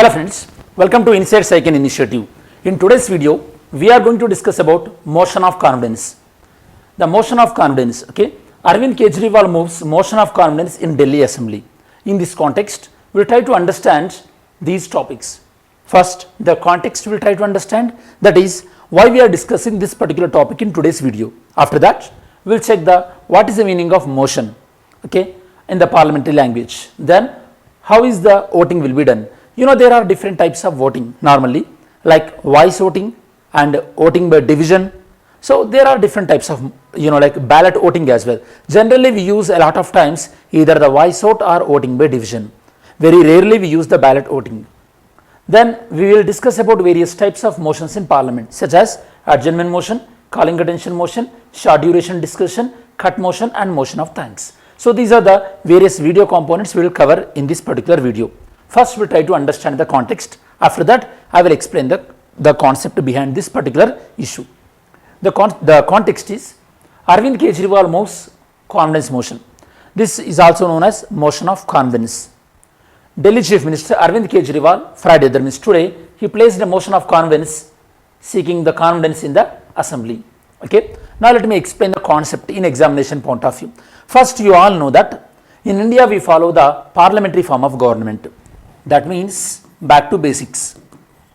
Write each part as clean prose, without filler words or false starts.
Hello friends, welcome to Inside Psyche Initiative. In today's video, we are going to discuss about motion of confidence. The motion of confidence, okay. Arvind Kejriwal moves motion of confidence in Delhi Assembly. In this context, we will try to understand these topics. First, the context we will try to understand, that is why we are discussing this particular topic in today's video. After that, we will check what is the meaning of motion, okay, in the parliamentary language. Then, how is the voting will be done. You know, there are different types of voting normally, like voice voting and voting by division. So there are different types of, like ballot voting as well. Generally we use a lot of times either the voice vote or voting by division. Very rarely we use the ballot voting. Then we will discuss about various types of motions in parliament, such as adjournment motion, calling attention motion, short duration discussion, cut motion and motion of thanks. So these are the various video components we will cover in this particular video. First, we will try to understand the context. After that, I will explain the concept behind this particular issue. The context is Arvind Kejriwal moves confidence motion. This is also known as motion of confidence. Delhi Chief Minister Arvind Kejriwal Friday, that means today, he placed a motion of confidence seeking the confidence in the assembly. Okay. Now let me explain the concept in examination point of view. First, you all know that in India we follow the parliamentary form of government. That means back to basics,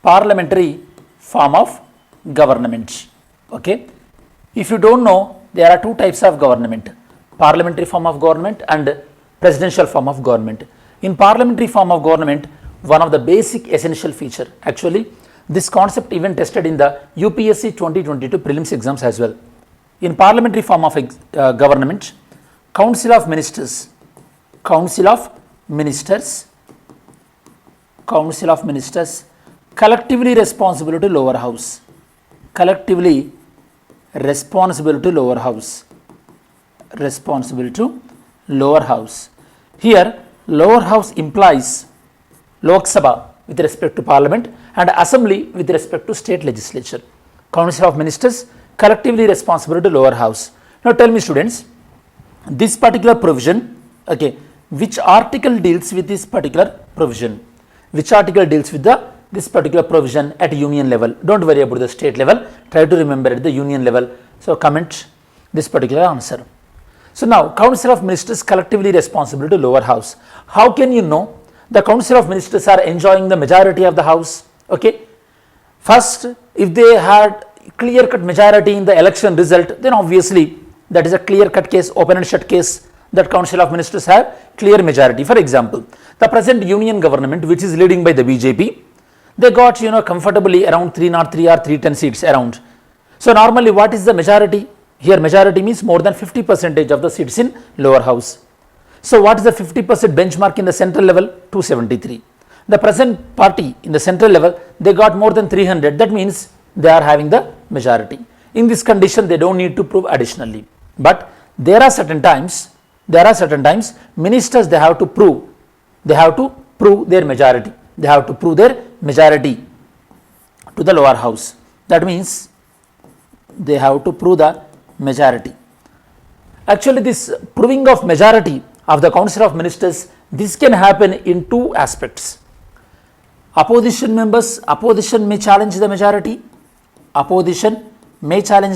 parliamentary form of government. Okay. If you don't know, there are two types of government, parliamentary form of government and presidential form of government. In parliamentary form of government, one of the basic essential feature, actually this concept even tested in the UPSC 2022 prelims exams as well. In parliamentary form of government, Council of Ministers collectively responsible to lower house, Here lower house implies Lok Sabha with respect to parliament and assembly with respect to state legislature. Council of Ministers collectively responsible to lower house. Now tell me students, this particular provision, okay, which article deals with this particular provision? Which article deals with this particular provision at union level? Don't worry about the state level, try to remember at the union level. So comment this particular answer. So now Council of Ministers collectively responsible to lower house. How can you know the Council of Ministers are enjoying the majority of the house? Okay. First, if they had clear cut majority in the election result, then obviously that is a clear cut case, open and shut case, that Council of Ministers have clear majority. For example, the present union government, which is leading by the BJP, they got comfortably around 303 or 310 seats around. So normally what is the majority? Here majority means more than 50% of the seats in lower house. So what is the 50% benchmark in the central level? 273. The present party in the central level, they got more than 300. That means they are having the majority. In this condition, they don't need to prove additionally. But there are certain times ministers, they have to prove their majority. They have to prove their majority to the lower house. That means they have to prove the majority. Actually, this proving of majority of the Council of Ministers, this can happen in two aspects. Opposition may challenge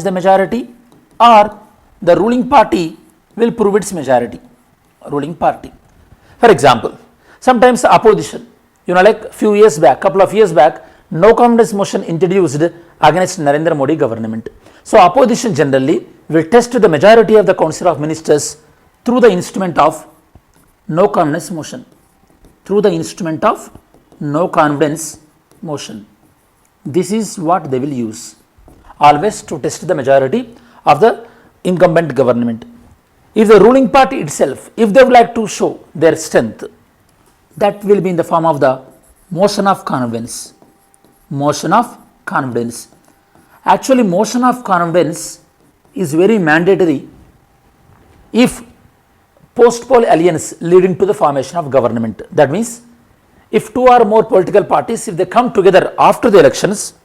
the majority, or the ruling party will prove its majority. For example, sometimes opposition, like couple of years back, no confidence motion introduced against Narendra Modi government. So opposition generally will test the majority of the Council of Ministers through the instrument of no confidence motion. This is what they will use always to test the majority of the incumbent government. If the ruling party itself, if they would like to show their strength, that will be in the form of the motion of confidence. Actually, motion of confidence is very mandatory if post-poll alliance leading to the formation of government. That means if two or more political parties, if they come together after the elections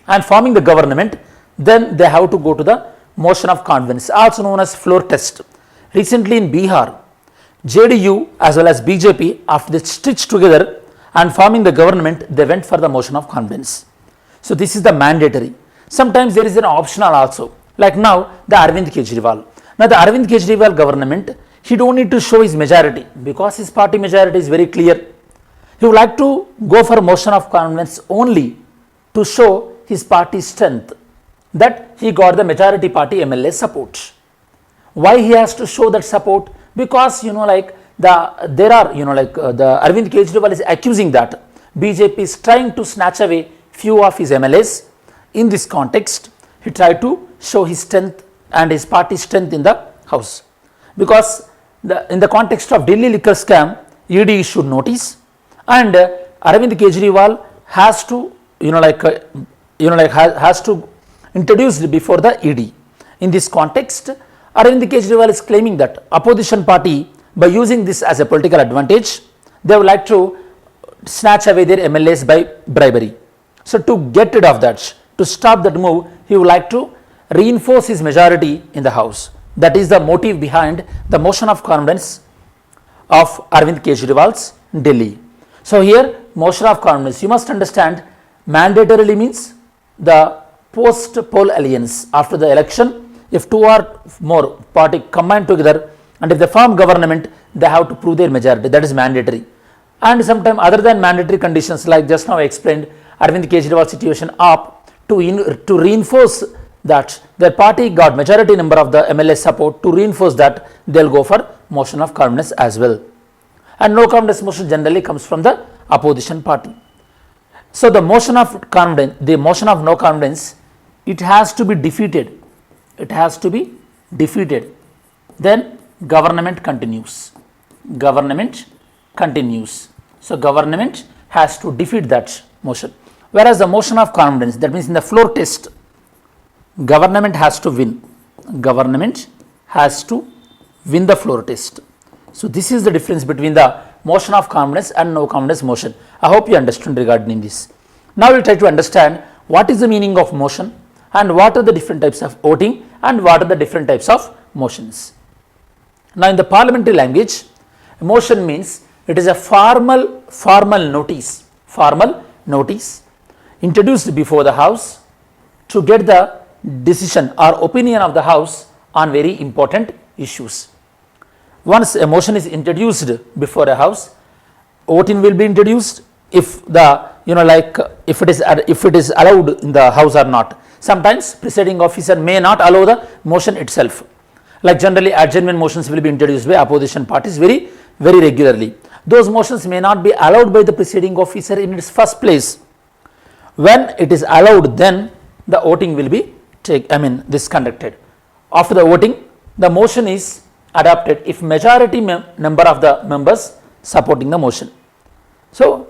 and forming the government, then they have to go to the motion of confidence, also known as floor test. Recently in Bihar, JDU as well as BJP, after they stitched together and forming the government, they went for the motion of confidence. So this is the mandatory. Sometimes there is an optional also, like now the Arvind Kejriwal. Now the Arvind Kejriwal government, he don't need to show his majority because his party majority is very clear. He would like to go for motion of confidence only to show his party strength, that he got the majority party MLA support. Why he has to show that support? Because the Arvind Kejriwal is accusing that BJP is trying to snatch away few of his MLAs. In this context, he tried to show his strength and his party strength in the house, because in the context of Delhi liquor scam, ED issued notice, and Arvind Kejriwal has to has to introduce before the ED. In this context, Arvind Kejriwal is claiming that opposition party, by using this as a political advantage, they would like to snatch away their MLAs by bribery. So to get rid of that, to stop that move, he would like to reinforce his majority in the house. That is the motive behind the motion of confidence of Arvind Kejriwal's Delhi. So here, motion of confidence, you must understand, mandatorily means the post poll alliance. After the election, if two or more party combine together and if they form government, they have to prove their majority. That is mandatory. And sometimes other than mandatory conditions, like just now I explained, Arvind Kejriwal situation up to reinforce that their party got majority number of the MLA support, to reinforce that they will go for motion of confidence as well. And no confidence motion generally comes from the opposition party. So the motion of confidence, the motion of no confidence, it has to be defeated. It has to be defeated. Then government continues. Government continues. So government has to defeat that motion. Whereas the motion of confidence, that means in the floor test, government has to win. Government has to win the floor test. So this is the difference between the motion of confidence and no confidence motion. I hope you understand regarding this. Now we'll try to understand what is the meaning of motion and what are the different types of voting and what are the different types of motions. Now in the parliamentary language, motion means it is a formal notice introduced before the house to get the decision or opinion of the house on very important issues. Once a motion is introduced before a house, voting will be introduced if the if it is allowed in the house or not. Sometimes presiding officer may not allow the motion itself. Like generally adjournment motions will be introduced by opposition parties very regularly. Those motions may not be allowed by the presiding officer in its first place. When it is allowed, then the voting will be conducted. After the voting, the motion is adopted if majority number of the members supporting the motion. So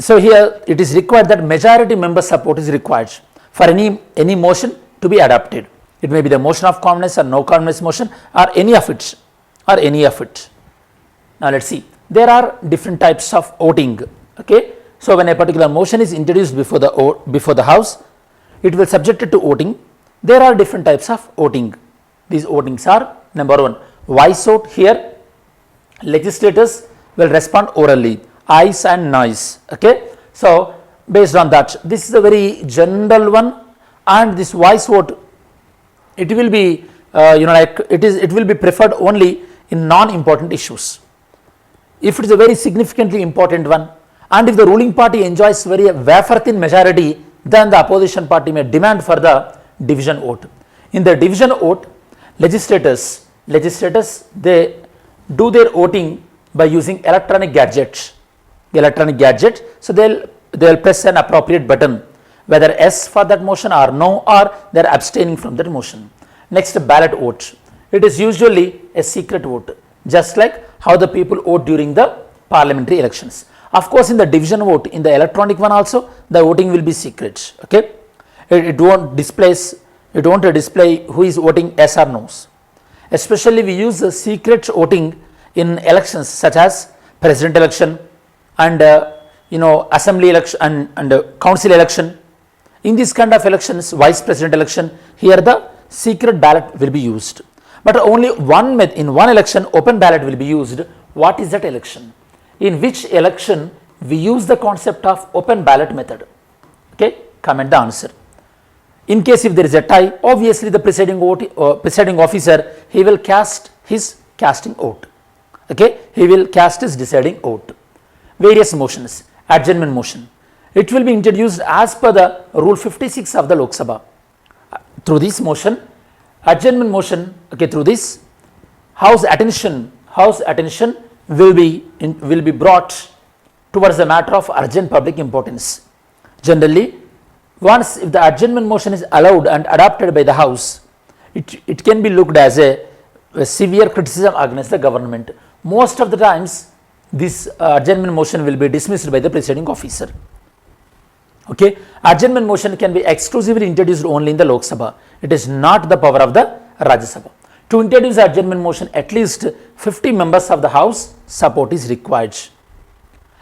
here it is required that majority member support is required for any motion to be adopted. It may be the motion of confidence or no confidence motion or any of it. Now let's see. There are different types of voting. Okay. So when a particular motion is introduced before the house, it will subjected to voting. There are different types of voting. These votings are: number one, voice vote. Here legislators will respond orally, ayes and noes. Okay. So based on that, this is a very general one, and this voice vote, it will be it will be preferred only in non-important issues. If it is a very significantly important one, and if the ruling party enjoys very wafer thin majority, then the opposition party may demand for the division vote. In the division vote, legislators they do their voting by using electronic gadgets. So they'll press an appropriate button, whether yes for that motion or no, or they're abstaining from that motion. Next, ballot vote. It is usually a secret vote, just like how the people vote during the parliamentary elections. Of course, in the division vote, in the electronic one also, the voting will be secret. Okay, it won't display who is voting yes or no's. Especially we use secret voting in elections such as president election and assembly election and council election. In this kind of elections, vice president election, here the secret ballot will be used. But only in one election, open ballot will be used. What is that election? In which election we use the concept of open ballot method. Okay, comment the answer. In case if there is a tie, obviously the presiding officer, he will cast his casting vote. Okay, he will cast his deciding vote. Various motions, adjournment motion. It will be introduced as per the rule 56 of the Lok Sabha. Through this motion, adjournment motion, okay, through this, House attention will be brought towards the matter of urgent public importance. Generally, once if the adjournment motion is allowed and adopted by the House, it can be looked as a severe criticism against the government. Most of the times, this adjournment motion will be dismissed by the presiding officer. Okay, adjournment motion can be exclusively introduced only in the Lok Sabha. It is not the power of the Rajya Sabha. To introduce adjournment motion, at least 50 members of the House support is required.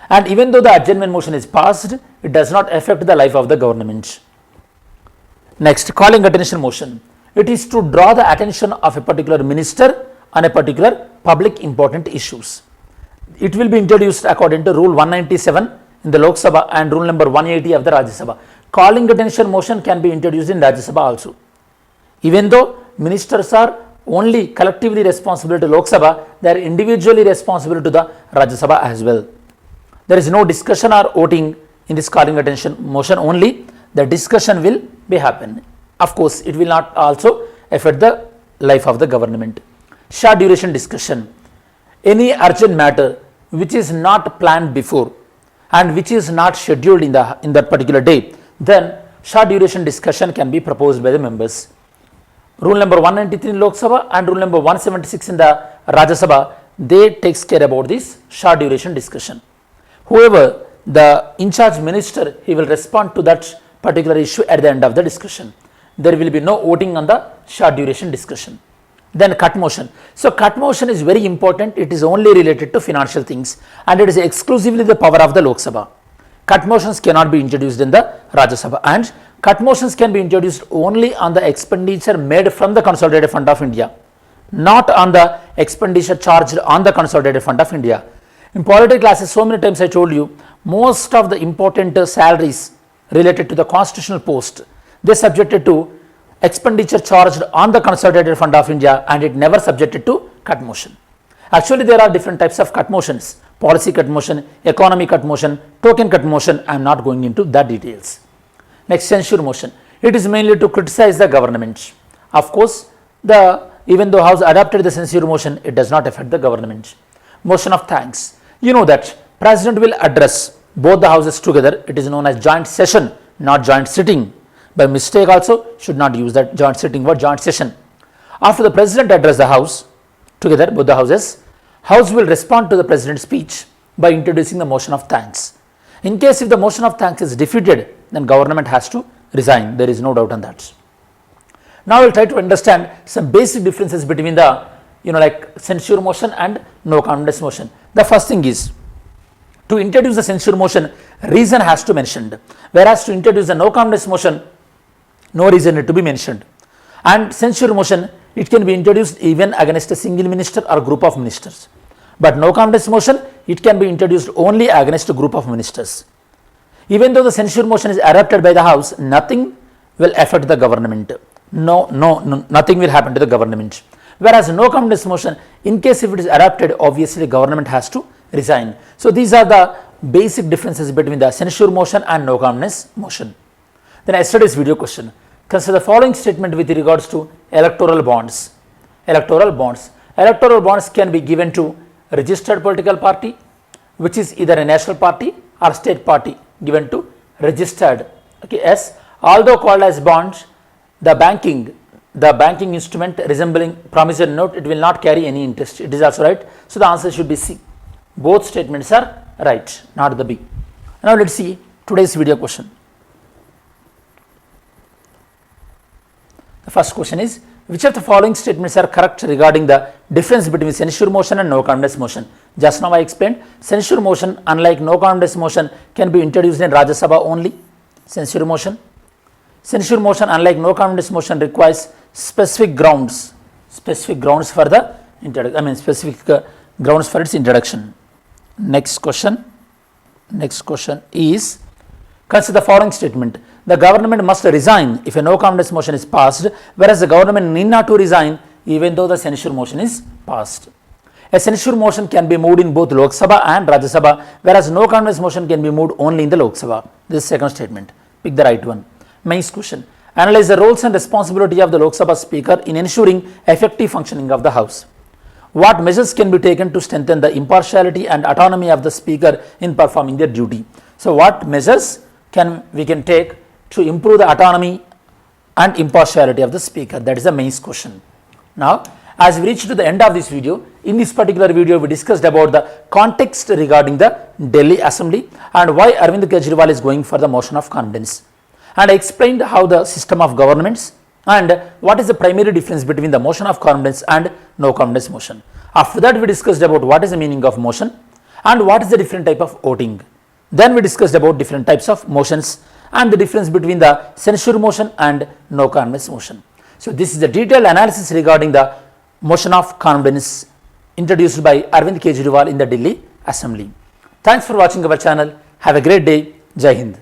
And even though the adjournment motion is passed, it does not affect the life of the government. Next, calling attention motion. It is to draw the attention of a particular minister on a particular public important issues. It will be introduced according to rule 197 in the Lok Sabha and rule number 180 of the Rajya Sabha. Calling attention motion can be introduced in Rajya Sabha also. Even though ministers are only collectively responsible to Lok Sabha, they are individually responsible to the Rajya Sabha as well. There is no discussion or voting in this calling attention motion, only the discussion will be happening. Of course, it will not also affect the life of the government. Short duration discussion. Any urgent matter which is not planned before and which is not scheduled in that particular day, then short duration discussion can be proposed by the members. Rule number 193 in Lok Sabha and rule number 176 in the Rajya Sabha, they takes care about this short duration discussion. Whoever the in charge minister, he will respond to that particular issue at the end of the discussion. There will be no voting on the short duration discussion. Then cut motion. So cut motion is very important. It is only related to financial things and it is exclusively the power of the Lok Sabha. Cut motions cannot be introduced in the Rajya Sabha, and cut motions can be introduced only on the expenditure made from the Consolidated Fund of India, not on the expenditure charged on the Consolidated Fund of India. In political classes, so many times I told you, most of the important salaries related to the constitutional post, they subjected to expenditure charged on the Consolidated Fund of India, and it never subjected to cut motion. Actually, there are different types of cut motions: policy cut motion, economy cut motion, token cut motion. I am not going into the details. Next, censure motion. It is mainly to criticize the government. Of course, even though House adopted the censure motion, it does not affect the government. Motion of thanks. You know that President will address both the houses together. It is known as joint session, not joint sitting. By mistake also, should not use that joint sitting word, joint session. After the President address the House together, both the houses, House will respond to the President's speech by introducing the motion of thanks. In case if the motion of thanks is defeated, then government has to resign. There is no doubt on that. Now we will try to understand some basic differences between the like censure motion and no confidence motion. The first thing is, to introduce the censure motion, reason has to be mentioned, whereas to introduce the no confidence motion, no reason need to be mentioned. And censure motion, it can be introduced even against a single minister or group of ministers. But no confidence motion, it can be introduced only against a group of ministers. Even though the censure motion is adopted by the House, nothing will affect the government. Nothing will happen to the government. Whereas no confidence motion, in case if it is adopted, obviously government has to resign. So these are the basic differences between the censure motion and no confidence motion. Then yesterday's video question. Consider the following statement with regards to electoral bonds. Electoral bonds. Electoral bonds can be given to registered political party, which is either a national party or state party, given to registered. Okay, yes. Although called as bonds, the banking instrument resembling promissory note, it will not carry any interest. It is also right. So the answer should be C. Both statements are right, not the B. Now let's see today's video question. The first question is, which of the following statements are correct regarding the difference between censure motion and no confidence motion? Just now I explained, censure motion, unlike no confidence motion, can be introduced in Rajya Sabha only. Censure motion, unlike no confidence motion, requires specific grounds for the grounds for its introduction. Next question. Next question is, consider the following statement. The government must resign if a no confidence motion is passed, whereas the government need not to resign even though the censure motion is passed. A censure motion can be moved in both Lok Sabha and Rajya Sabha, whereas no confidence motion can be moved only in the Lok Sabha. This is second statement. Pick the right one. Mains question. Analyze the roles and responsibility of the Lok Sabha Speaker in ensuring effective functioning of the House. What measures can be taken to strengthen the impartiality and autonomy of the Speaker in performing their duty? So, what measures we can take to improve the autonomy and impartiality of the Speaker? That is the main question. Now, as we reach to the end of this video, in this particular video, we discussed about the context regarding the Delhi Assembly and why Arvind Kejriwal is going for the motion of confidence. And I explained how the system of governments and what is the primary difference between the motion of confidence and no confidence motion. After that, we discussed about what is the meaning of motion and what is the different type of voting. Then we discussed about different types of motions and the difference between the censure motion and no confidence motion. So, this is the detailed analysis regarding the motion of confidence introduced by Arvind Kejriwal in the Delhi Assembly. Thanks for watching our channel. Have a great day. Jai Hind.